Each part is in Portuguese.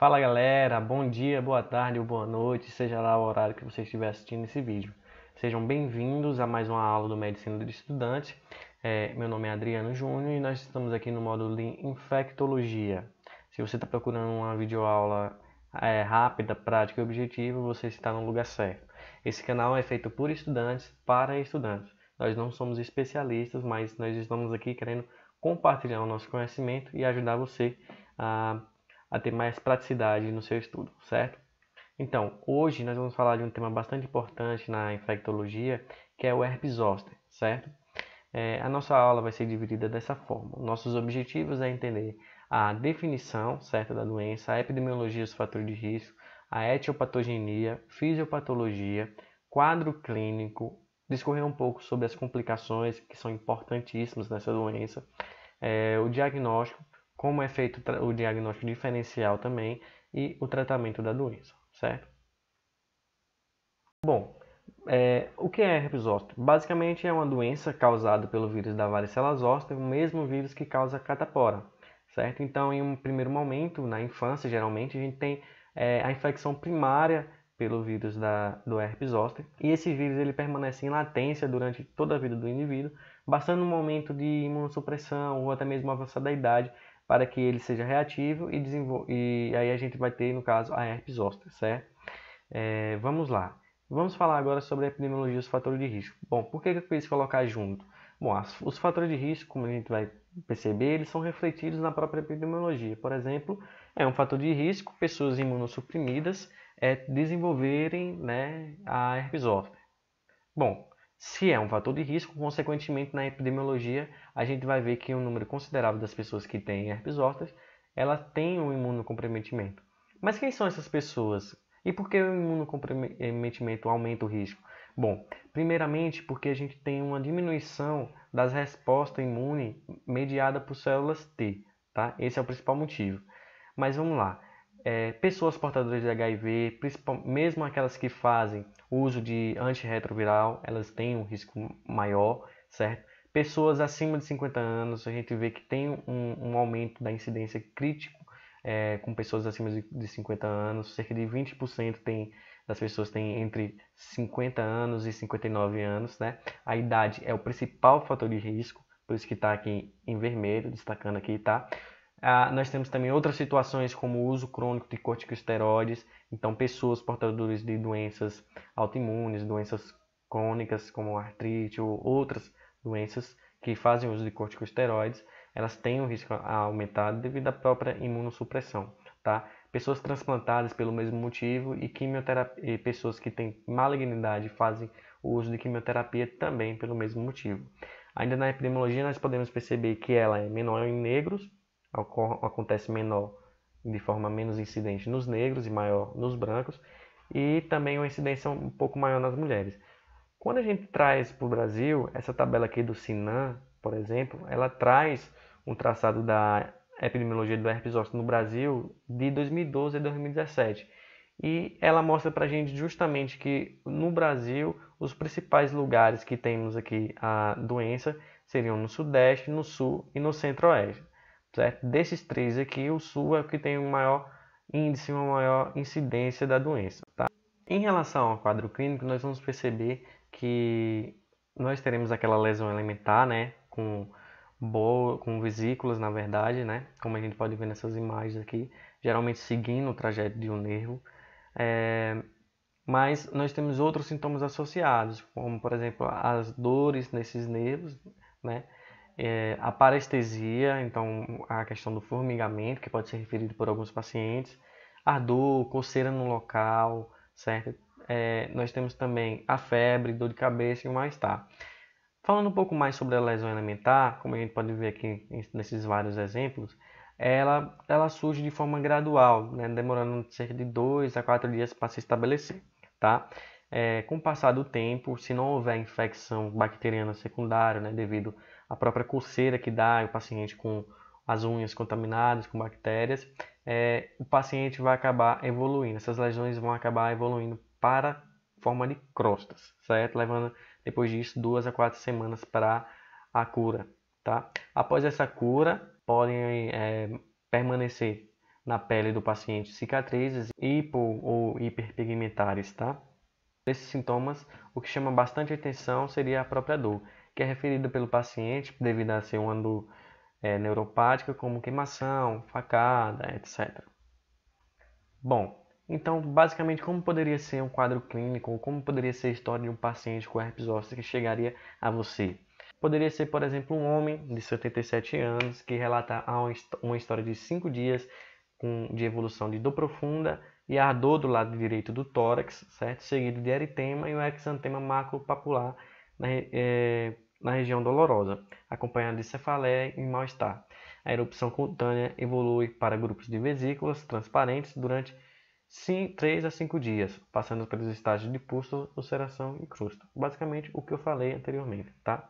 Fala galera, bom dia, boa tarde ou boa noite, seja lá o horário que você estiver assistindo esse vídeo. Sejam bem-vindos a mais uma aula do Medicina do Estudante. Meu nome é Adriano Júnior e nós estamos aqui no módulo de Infectologia. Se você está procurando uma videoaula rápida, prática e objetiva, você está no lugar certo. Esse canal é feito por estudantes para estudantes. Nós não somos especialistas, mas nós estamos aqui querendo compartilhar o nosso conhecimento e ajudar você a ter mais praticidade no seu estudo, certo? Então, hoje nós vamos falar de um tema bastante importante na infectologia, que é o herpes zoster, certo? A nossa aula vai ser dividida dessa forma. Nossos objetivos é entender a definição certa da doença, a epidemiologia dos fatores de risco, a etiopatogenia, fisiopatologia, quadro clínico, discorrer um pouco sobre as complicações que são importantíssimas nessa doença, o diagnóstico, como é feito o diagnóstico diferencial também e o tratamento da doença, certo? Bom, o que é herpes zoster? Basicamente é uma doença causada pelo vírus da varicela zoster, o mesmo vírus que causa a catapora, certo? Então, em um primeiro momento, na infância, geralmente, a gente tem a infecção primária pelo vírus do herpes zoster, e esse vírus ele permanece em latência durante toda a vida do indivíduo, bastando um momento de imunossupressão ou até mesmo avançada idade para que ele seja reativo e aí a gente vai ter, no caso, a herpes zoster, certo? Vamos lá. Vamos falar agora sobre a epidemiologia dos fatores de risco. Bom, por que eu quis colocar junto? Bom, os fatores de risco, como a gente vai perceber, eles são refletidos na própria epidemiologia. Por exemplo, é um fator de risco pessoas imunossuprimidas desenvolverem, né, a herpes zoster. Bom, se é um fator de risco, consequentemente na epidemiologia a gente vai ver que um número considerável das pessoas que têm herpes zoster, elas têm um imunocomprometimento. Mas quem são essas pessoas? E por que o imunocomprometimento aumenta o risco? Bom, primeiramente porque a gente tem uma diminuição das respostas imunes mediada por células T, tá? Esse é o principal motivo. Mas vamos lá. Pessoas portadoras de HIV, mesmo aquelas que fazem uso de antirretroviral, elas têm um risco maior, certo? Pessoas acima de 50 anos, a gente vê que tem um aumento da incidência crítico com pessoas acima de 50 anos, cerca de 20% das pessoas têm entre 50 anos e 59 anos, né? A idade é o principal fator de risco, por isso que está aqui em vermelho, destacando aqui, tá? Nós temos também outras situações como o uso crônico de corticosteroides, então pessoas portadoras de doenças autoimunes, doenças crônicas como artrite ou outras doenças que fazem uso de corticosteroides, elas têm um risco aumentado devido à própria imunossupressão, tá? Pessoas transplantadas pelo mesmo motivo e pessoas que têm malignidade fazem o uso de quimioterapia também pelo mesmo motivo. Ainda na epidemiologia nós podemos perceber que ela é menor em negros, acontece menor de forma menos incidente nos negros e maior nos brancos, e também uma incidência um pouco maior nas mulheres. Quando a gente traz para o Brasil, essa tabela aqui do Sinan, por exemplo, ela traz um traçado da epidemiologia do herpes zoster no Brasil de 2012 a 2017. E ela mostra para a gente justamente que no Brasil os principais lugares que temos aqui a doença seriam no Sudeste, no Sul e no Centro-Oeste. Certo? Desses três aqui, o Sul é o que tem o maior índice, uma maior incidência da doença. Tá? Em relação ao quadro clínico, nós vamos perceber que nós teremos aquela lesão elementar, né, com vesículas, na verdade, né, como a gente pode ver nessas imagens aqui, geralmente seguindo o trajeto de um nervo. Mas nós temos outros sintomas associados, como, por exemplo, as dores nesses nervos, né, a parestesia, então a questão do formigamento, que pode ser referido por alguns pacientes, ardor, coceira no local, certo? Nós temos também a febre, dor de cabeça e o mal-estar. Falando um pouco mais sobre a lesão elementar, como a gente pode ver aqui nesses vários exemplos, ela surge de forma gradual, né, demorando cerca de 2 a 4 dias para se estabelecer. Tá? Com o passar do tempo, se não houver infecção bacteriana secundária, né, devido à própria coceira que dá o paciente com as unhas contaminadas com bactérias, o paciente vai acabar evoluindo, essas lesões vão acabar evoluindo para forma de crostas, certo? Levando depois disso 2 a 4 semanas para a cura. Tá? Após essa cura, podem permanecer na pele do paciente cicatrizes hipo ou hiperpigmentares, tá? Esses sintomas, o que chama bastante atenção seria a própria dor, que é referida pelo paciente devido a ser uma dor neuropática, como queimação, facada, etc. Bom, então basicamente como poderia ser um quadro clínico ou como poderia ser a história de um paciente com herpes zoster que chegaria a você? Poderia ser, por exemplo, um homem de 77 anos que relata uma história de 5 dias de evolução de dor profunda e ardor do lado direito do tórax, certo? Seguido de eritema e o exantema maculopapular na região dolorosa, acompanhado de cefaleia e mal-estar. A erupção cutânea evolui para grupos de vesículas transparentes durante 3 a 5 dias, passando pelos estágios de pústula, ulceração e crústula. Basicamente o que eu falei anteriormente, tá?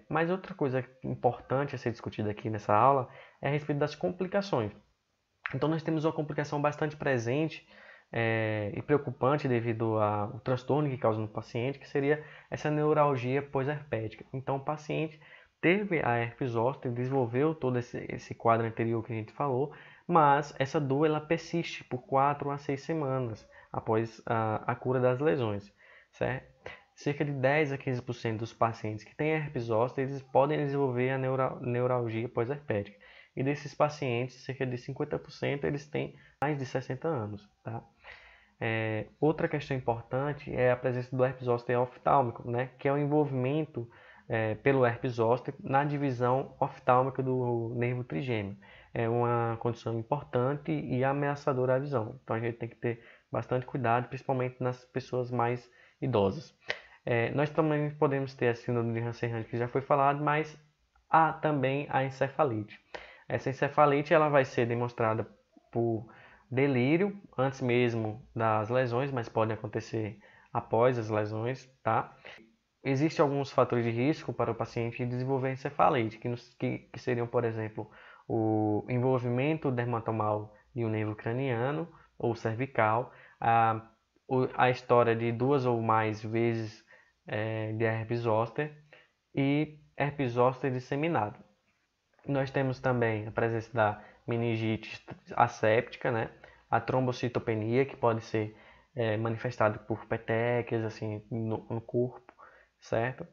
Mas outra coisa importante a ser discutida aqui nessa aula é a respeito das complicações. Então nós temos uma complicação bastante presente e preocupante devido ao transtorno que causa no paciente, que seria essa neuralgia pós-herpética. Então o paciente teve a herpes zoster, desenvolveu todo esse quadro anterior que a gente falou, mas essa dor ela persiste por 4 a 6 semanas após a cura das lesões, certo? Cerca de 10 a 15% dos pacientes que têm herpes zoster eles podem desenvolver a neuralgia pós-herpética. E desses pacientes, cerca de 50% eles têm mais de 60 anos, tá? Outra questão importante é a presença do herpes zoster oftálmico, né? Que é o envolvimento pelo herpes zoster na divisão oftálmica do nervo trigêmeo. É uma condição importante e ameaçadora à visão. Então a gente tem que ter bastante cuidado, principalmente nas pessoas mais idosas. Nós também podemos ter a síndrome de Hansen-Hunt, que já foi falado, mas há também a encefalite. Essa encefalite ela vai ser demonstrada por delírio antes mesmo das lesões, mas pode acontecer após as lesões, tá? Existem alguns fatores de risco para o paciente desenvolver encefalite, que seriam, por exemplo, o envolvimento dermatomal de um nervo craniano ou cervical, a história de 2 ou mais vezes de herpes zoster e herpes zoster disseminado. Nós temos também a presença da meningite asséptica, né? A trombocitopenia, que pode ser manifestada por petequias assim, no corpo, certo?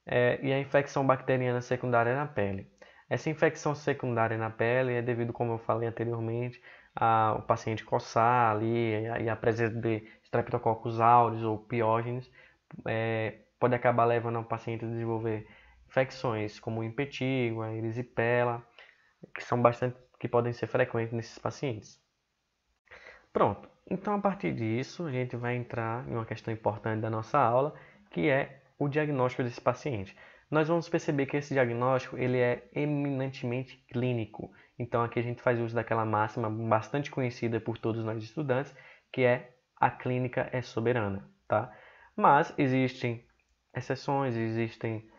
E a infecção bacteriana secundária na pele. Essa infecção secundária na pele é devido, como eu falei anteriormente, ao paciente coçar ali e a presença de Streptococcus aureus ou piógenes pode acabar levando o paciente a desenvolver infecções como o impetigo, a erisipela, que podem ser frequentes nesses pacientes. Pronto, então a partir disso a gente vai entrar em uma questão importante da nossa aula, que é o diagnóstico desse paciente. Nós vamos perceber que esse diagnóstico ele é eminentemente clínico. Então aqui a gente faz uso daquela máxima bastante conhecida por todos nós estudantes, que é a clínica é soberana, tá? Mas existem exceções, existem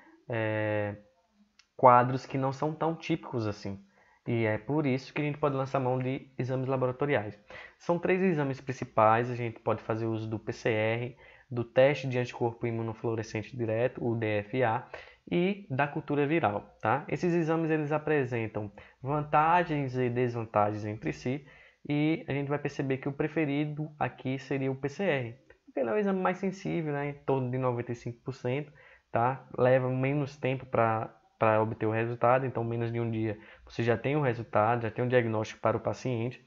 quadros que não são tão típicos assim. E é por isso que a gente pode lançar mão de exames laboratoriais. São 3 exames principais, a gente pode fazer uso do PCR, do teste de anticorpo imunofluorescente direto, o DFA, e da cultura viral, tá? Esses exames eles apresentam vantagens e desvantagens entre si, e a gente vai perceber que o preferido aqui seria o PCR, porque ele é o exame mais sensível, né, em torno de 95%, tá? Leva menos tempo para obter o resultado, então menos de um dia você já tem o resultado, já tem um diagnóstico para o paciente.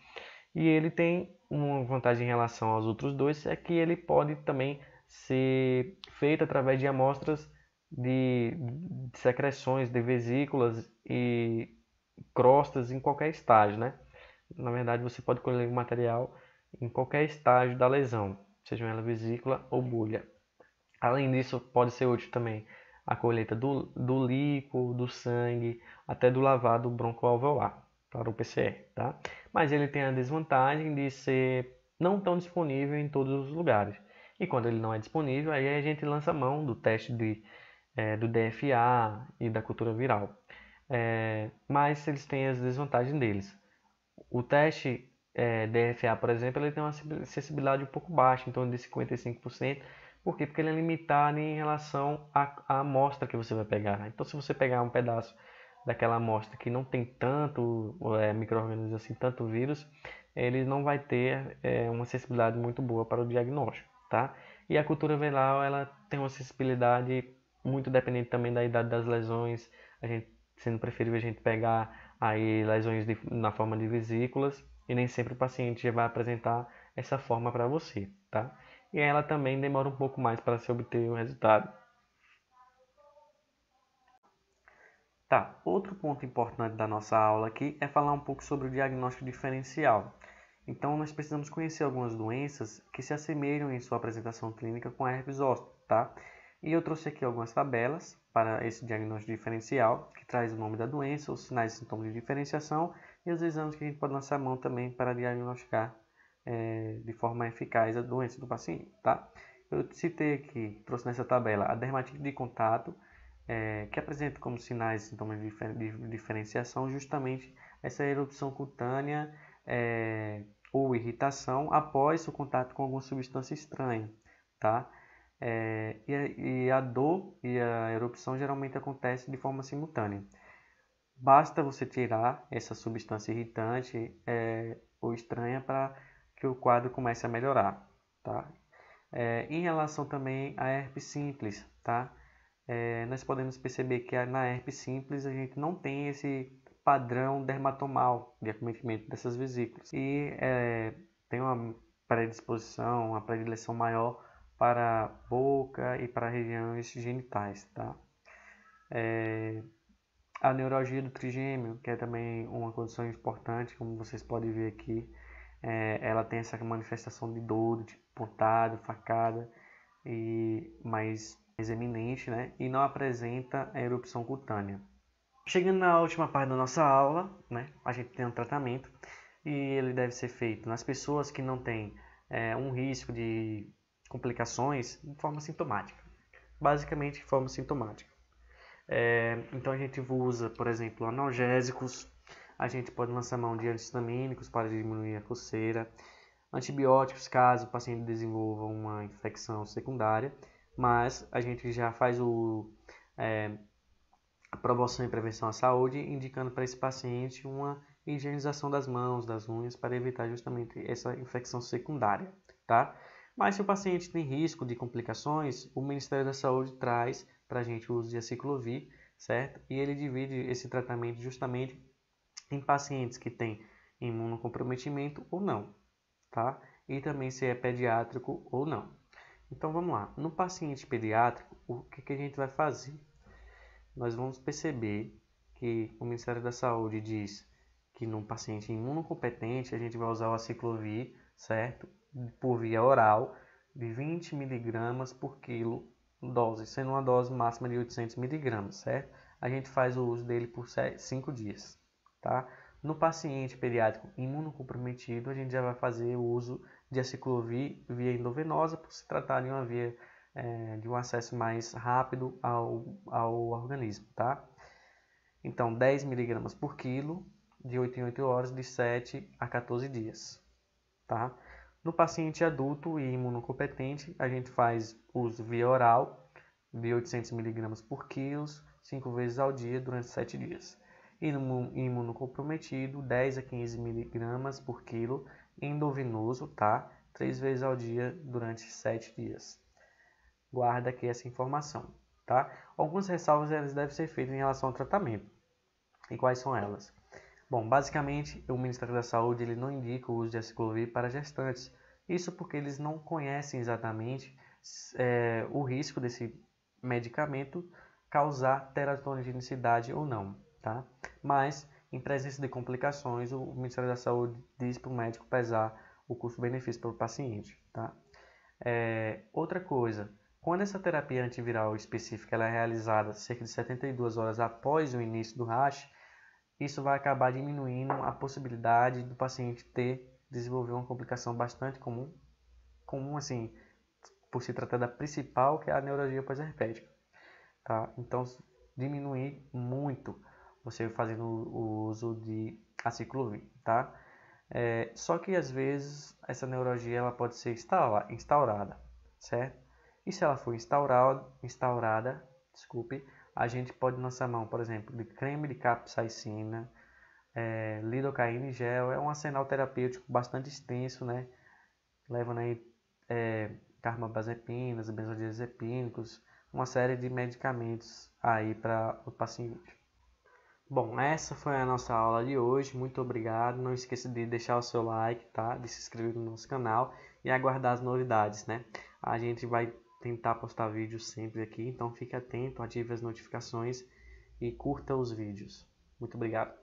E ele tem uma vantagem em relação aos outros dois, é que ele pode também ser feito através de amostras de secreções de vesículas e crostas em qualquer estágio, né? Na verdade, você pode colher o material em qualquer estágio da lesão, seja ela vesícula ou bolha. Além disso, pode ser útil também a colheita do líquido, do sangue, até do lavado broncoalveolar para o PCR, tá? Mas ele tem a desvantagem de ser não tão disponível em todos os lugares. E quando ele não é disponível, aí a gente lança mão do teste do DFA e da cultura viral. Mas eles têm as desvantagens deles. O teste DFA, por exemplo, ele tem uma sensibilidade um pouco baixa, em torno de 55%. Por quê? Porque ele é limitado em relação à amostra que você vai pegar. Então, se você pegar um pedaço daquela amostra que não tem tanto micro-organismos assim, tanto vírus, ele não vai ter uma sensibilidade muito boa para o diagnóstico, tá? E a cultura velar, ela tem uma sensibilidade muito dependente também da idade das lesões, a gente, sendo preferível a gente pegar aí lesões na forma de vesículas, e nem sempre o paciente já vai apresentar essa forma para você, tá? E ela também demora um pouco mais para se obter o resultado. Tá, outro ponto importante da nossa aula aqui é falar um pouco sobre o diagnóstico diferencial. Então, nós precisamos conhecer algumas doenças que se assemelham em sua apresentação clínica com a herpes zoster, tá? E eu trouxe aqui algumas tabelas para esse diagnóstico diferencial, que traz o nome da doença, os sinais e sintomas de diferenciação e os exames que a gente pode lançar a mão também para diagnosticar de forma eficaz a doença do paciente, tá? Eu citei aqui, trouxe nessa tabela a dermatite de contato, que apresenta como sinais e sintomas de diferenciação justamente essa erupção cutânea ou irritação após o contato com alguma substância estranha, tá? E a dor e a erupção geralmente acontecem de forma simultânea. Basta você tirar essa substância irritante ou estranha para que o quadro comece a melhorar, tá? Em relação também à herpes simples, tá? Nós podemos perceber que na herpes simples a gente não tem esse padrão dermatomal de acometimento dessas vesículas e tem uma predisposição, uma predileção maior para a boca e para regiões genitais, tá? A neuralgia do trigêmeo, que é também uma condição importante, como vocês podem ver aqui, ela tem essa manifestação de dor, de pontada, facada, mais eminente, né? E não apresenta a erupção cutânea. Chegando na última parte da nossa aula, né? A gente tem um tratamento e ele deve ser feito nas pessoas que não têm um risco de complicações de forma sintomática. Basicamente, de forma sintomática. Então a gente usa, por exemplo, analgésicos, a gente pode lançar mão de antistamínicos para diminuir a coceira, antibióticos caso o paciente desenvolva uma infecção secundária, mas a gente já faz a promoção e prevenção à saúde, indicando para esse paciente uma higienização das mãos, das unhas, para evitar justamente essa infecção secundária, tá? Mas se o paciente tem risco de complicações, o Ministério da Saúde traz para a gente o uso de aciclovir, certo? E ele divide esse tratamento justamente em pacientes que têm imunocomprometimento ou não, tá? E também se é pediátrico ou não. Então vamos lá. No paciente pediátrico, o que a gente vai fazer? Nós vamos perceber que o Ministério da Saúde diz que num paciente imunocompetente a gente vai usar o aciclovir, certo? Por via oral, de 20 mg por quilo dose, sendo uma dose máxima de 800 mg, certo? A gente faz o uso dele por 5 dias, tá? No paciente pediátrico imunocomprometido, a gente já vai fazer o uso de aciclovir via endovenosa, por se tratar de uma via de um acesso mais rápido ao organismo, tá? Então, 10 mg por quilo, de 8 em 8 horas, de 7 a 14 dias, tá? No paciente adulto e imunocompetente, a gente faz uso via oral, de 800 mg por quilo, 5 vezes ao dia, durante 7 dias. E no imunocomprometido, 10 a 15 mg por quilo, endovenoso, tá? 3 vezes ao dia, durante 7 dias. Guarda aqui essa informação, tá? Algumas ressalvas elas devem ser feitas em relação ao tratamento. E quais são elas? Bom, basicamente, o Ministério da Saúde ele não indica o uso de aciclovir para gestantes. Isso porque eles não conhecem exatamente o risco desse medicamento causar teratogenicidade ou não, tá? Mas, em presença de complicações, o Ministério da Saúde diz para o médico pesar o custo-benefício para o paciente, tá? Outra coisa, quando essa terapia antiviral específica ela é realizada cerca de 72 horas após o início do rash, isso vai acabar diminuindo a possibilidade do paciente desenvolver uma complicação bastante comum assim, por se tratar da principal, que é a neuralgia pós-herpética, tá? Então, diminuir muito você fazendo o uso de aciclovir, tá? Só que às vezes essa neuralgia ela pode ser instaurada, certo? E se ela for instaurada, desculpe, a gente pode lançar mão, por exemplo, de creme de capsaicina, lidocaína em gel. É um arsenal terapêutico bastante extenso, né? Levando aí carbamazepina, benzodiazepínicos, uma série de medicamentos aí para o paciente. Bom, essa foi a nossa aula de hoje. Muito obrigado. Não esqueça de deixar o seu like, tá? De se inscrever no nosso canal e aguardar as novidades, né? A gente vai tentar postar vídeos sempre aqui, então fique atento, ative as notificações e curta os vídeos. Muito obrigado.